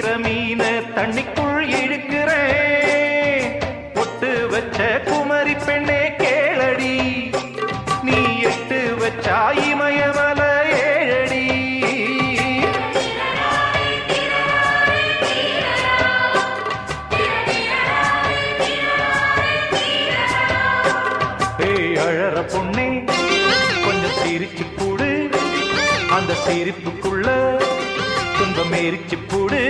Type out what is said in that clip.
பிடிக்கிற மீன தண்ணிக்குள் இழுக்கிறேன். பொட்டு வச்ச குமரி பெண்ணே கேளடி, நீ எட்டு வச்சா இமயமல ஏழடி. ஏய் அழற பொண்ணே கொஞ்சம் சிரிச்சு கூடு, அந்த சிரிப்புக்குள்ள துன்பம் எரிச்சு போடு.